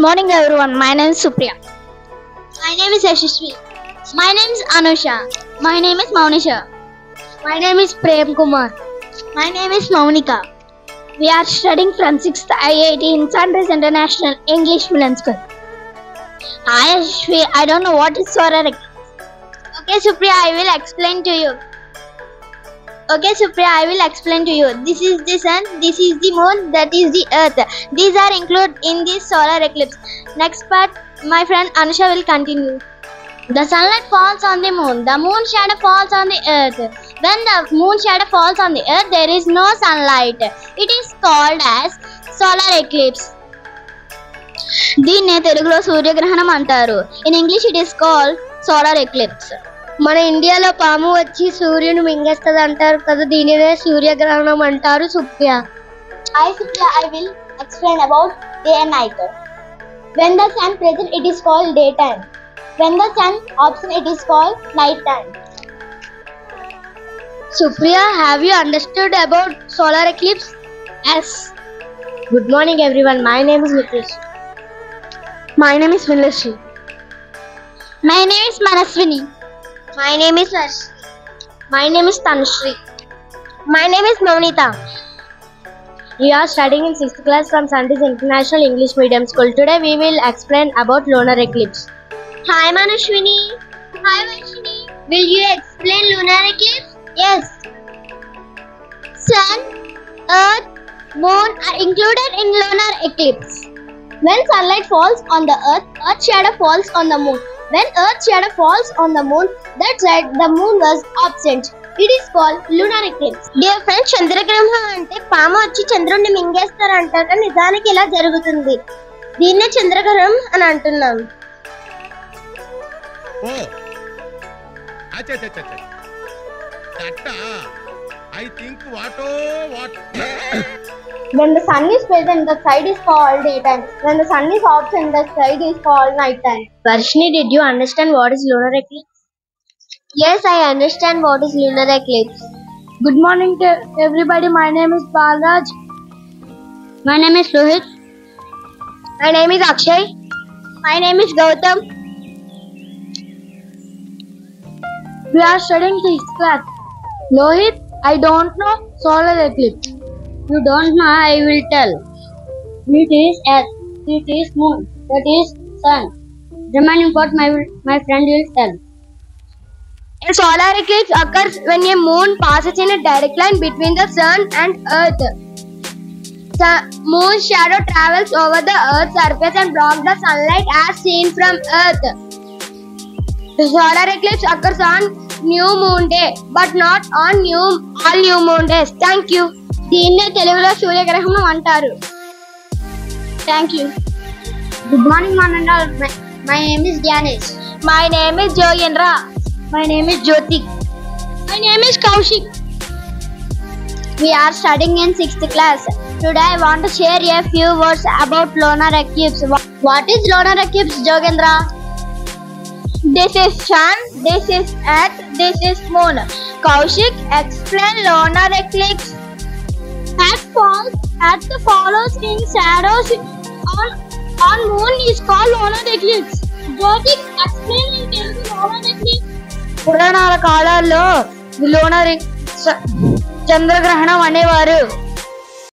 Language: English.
morning everyone. My name is Supriya. My name is Yashasvi. My name is Anusha. My name is Maunisha. My name is Prem Kumar. My name is Maunika. We are studying from 6th IIT in Sunrise International English Medium School. Hi Yashasvi, I don't know what is solar eclipse. Okay Supriya, I will explain to you. This is the sun, this is the moon, that is the earth. These are included in the solar eclipse. Next part, my friend Anusha will continue. The sunlight falls on the moon shadow falls on the earth. When the moon shadow falls on the earth, there is no sunlight. It is called as solar eclipse. దీన్నే తెలుగులో సూర్యగ్రహణం అంటారు. In English it is called solar eclipse. మన ఇండియాలో పాము వచ్చి సూర్యుని మింగేస్తుంది అంటారు కదా, దీనినే సూర్యగ్రహణం అంటారు. Supriya. Hi Supriya, I will explain about day and night. When the sun present, it is called daytime. When the sun absent, it is called night time. Supriya, have you understood about solar eclipse? Yes. Good morning everyone. My name is Nitish. My name is Vinlashri. My name is Manaswini. My name is Harsh. My name is Tanushree. My name is Maunita. We are studying in 6th class from Sunrise International English Medium School. Today we will explain about lunar eclipse. Hi Manaswini. Hi Vanshini. Will you explain lunar eclipse? Yes. Sun, Earth, Moon are included in lunar eclipse. When sunlight falls on the earth, earth shadow falls on the moon. When earth shadow falls on the moon, that's right, the moon was absent. It is called lunar eclipse. Dear friends, చంద్రగ్రహణం అంటే పాము వచ్చి చంద్రుడిని మింగేస్తారంటారు, కానీ నిజానికి ఇలా జరుగుతుంది. దీన్నే చంద్రగ్రహణం అని అంటున్నాం. When the sun is present, the side is called daytime. When the sun is absent, the side is called night time. Varshini, did you understand what is lunar eclipse? Yes, I understand what is lunar eclipse. Good morning to everybody. My name is Balraj. My name is Lohit. My name is Akshay. My name is Gautam. We are studying 6th class. Lohit, I don't know solar eclipse. You don't know, I will tell. It is earth, it is moon, that is sun. Remaining part my friend will tell. A solar eclipse occurs when a moon passes in a direct line between the sun and earth. The moon's shadow travels over the earth's surface and blocks the sunlight as seen from earth. The solar eclipse occurs on new moon day, but not on all new moon days. Thank you. దీన్నే తెలుగులో సూర్యగ్రహణం అంటారు. Thank you. Good morning, Mananda. My name is Gyanesh. My name is Joyendra. My name is Jyoti. My name is Kaushik. We are studying in 6th class. Today I want to share a few words about lunar eclipse. What is lunar eclipse, Jogendra? This is sun, this is earth, this is moon. Kaushik, explain lunar eclipse. Earth follows in shadows on moon is called lunar eclipse. Jyoti, explain in Telugu lunar eclipse. పురాణాల కాలాల్లో చంద్రగ్రహణం అనేవారు.